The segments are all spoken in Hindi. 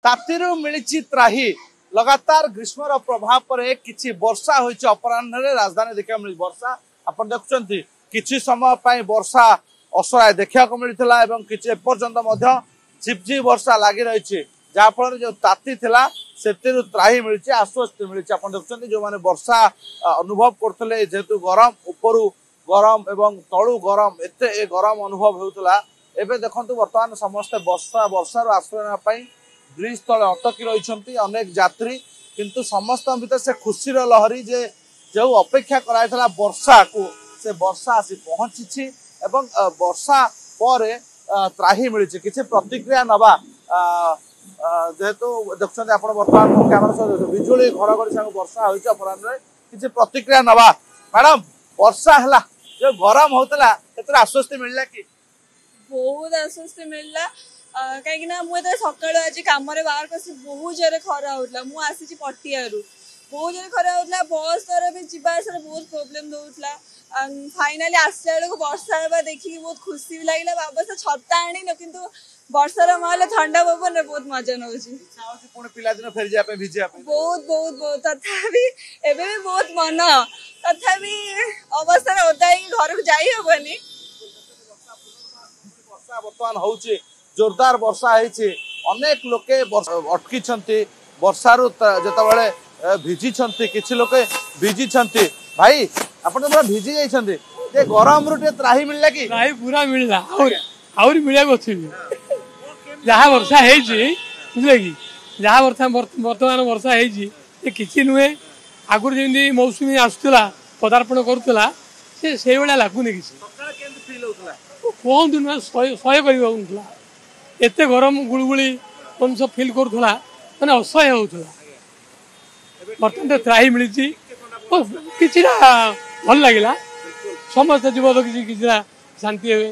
तातीरू मिली त्राही लगातार ग्रीष्मर प्रभाव पर किछि वर्षा होइछि अपराह्न राजधानी देखा मिली वर्षा आपण देखुचंती किछि समय पई वर्षा असराय देखा मिलता एवं किछि एपर्यंत मध्य झिपझिप वर्षा लागि रहिछि जहा फल जो ताती थिला सेतिरु त्राही मिलछि आश्वस्ति मिलछि आपण देखुचंती जो माने वर्षा अनुभव करथले जेतु गरम उपरु गरम एवं तळु गरम एते गरम अनुभव होउतला एबे देखंतु वर्तमान समस्त वर्षार आश्रय पई ब्रिज तले अटकी रही अनेक यात्री किंतु समस्त भीतर से खुशीर लहरी जे जो अपेक्षा कराइथला वर्षा को से वर्षा आसी पहुंची एवं वर्षा पर त्राही मिली किसी प्रतिक्रिया नवा जेहेतु देखते आप बर्तमान कैमरा बिजुली घड़घड़ी संग वर्षा होती अपराह्न किसी प्रतिक्रिया नवा मैडम वर्षा है जो गरम होता आश्वस्ति मिलला कि बहुत आश्वस्ति मिलला कहीं मुझे सकालू आज कम बाहर को बहुत जोर खरा होता मुझे पटियारू बहुत जोर खरा होता बस द्वारा भी जावास बहुत प्रोब्लेम दूसरा फाइनाली आसला बेलू वर्षा देखिए बहुत खुशी भी लगे अवश्य छता आनी किंतु वर्षार महल ठंडा पवन बहुत मजा नौ पिलादिन फेरी जाए बहुत बहुत बहुत तथापि एबे भी बहुत मन तथापि अवस्था ओदा घर को जाई हेबनी वर्तमान होची जोरदार वर्षा है अनेक लोके अटकी वर्षारू जिते भिजी किसी लोके भिजी भाई आप भिजी जाइए गरम रू त्राही मिलला कि त्राही पूरा मिलला आउरी मिलिया अच्छी जहाँ वर्षा है बुझे कि जहाँ वर्तमान वर्षा है किसी नुहे आगुरी जमी मौसुमी आसूला पदार्पण करूला से भाया लगुनि किसी कहतु नुहे सह्य कर एते गरम गुड़गुड़ी मनुष्य फिल करूला मैंने असह्य होता बर्तमान त्राही मिली कि भल लगे समस्त जीवन किसी शांति हे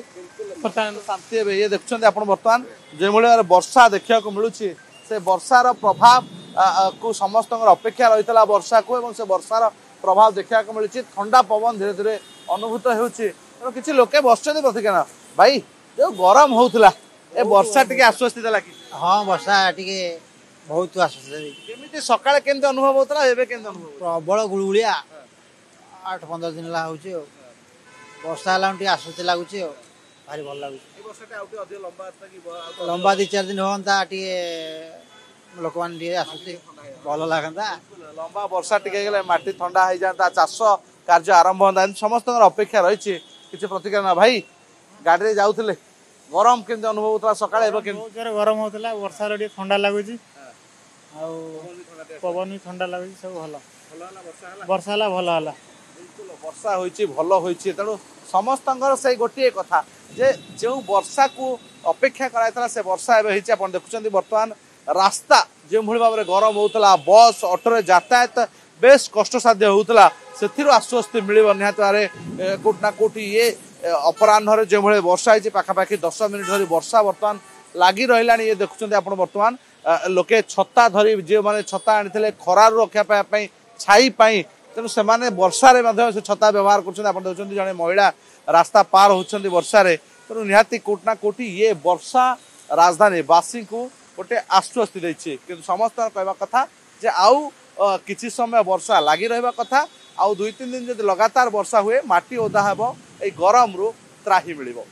बर्तमान शांति हे ये देखते आप बर्तमान जो भाई वर्षा देखा मिलूँ से वर्षार प्रभाव को समस्त अपेक्षा रही है वर्षा को एवं से वर्षार प्रभाव देखा मिली ठंडा पवन धीरे धीरे अनुभूत हो किसी लोके बस प्रतिक्रिया भाई जो गरम होता ए वर्षा टी आश्वस्ति देला कि हाँ वर्षा टी बहुत आश्वस्ति केमिति सकाळे केमते अनुभव होतला एबे केमते अनुभव प्रबल गुळगुळिया 8-15 दिन ला होची वर्षा हला टी आश्वस्ति लागुची भारी भल लागुची ए वर्षाटा आउटे अधिक लंबा आता कि लंबा 2-4 दिन होंता टी लोक मान टी आश्वस्ति भल लागंता लंबा वर्षा टी गेले माटी ठंडा हो जाता चाष कार्य आरंभ होता समस्त अपेक्षा रही किसी प्रतिक्रिया ना भाई गाड़ी रे जाउथले गरम केमते अनुभव होता सकाळे एबे केम जोर गरम होता वर्षा रे ठंडा लगुची आ पवन भी ठंडा लगुची सब भल वर्षा हला भल हला बिल्कुल वर्षा होईची भल होईची तेणु समस्तंकर से गोटे कथा जे जो वर्षा को अपेक्षा कराइतला से वर्षा एबे होईची आपण देखुचंदी वर्तमान रास्ता जो भली भाबरे गरम होतला बस ऑटो रे यातायात बेस कष्टसाध्य होतला सेथिरु आश्वस्ति मिलिबो निहात आरे कोटना कोटी ये अपराह्न जो भाई वर्षा है पाखापाखि 10 मिनिट धरी वर्षा बर्तमान लगी रहा ये देखुं आप बर्तमान लोके छता धरी जो मैंने छता आनी खरार रखापी छाई तेणु से वर्षार से छता व्यवहार कर जड़े महिला रास्ता पार होती वर्षार तेणु निहाती कोटना कोटी ये वर्षा राजधानी बासी को गोटे आश्वस्ति देछि कि समस्त कहवा कथा जे आउ किछि समय वर्षा लगी रहा कथा आउ 2-3 दिन जब लगातार वर्षा हुए माटी ओदा हेबो ए गरम रु त्राही मिलिबो।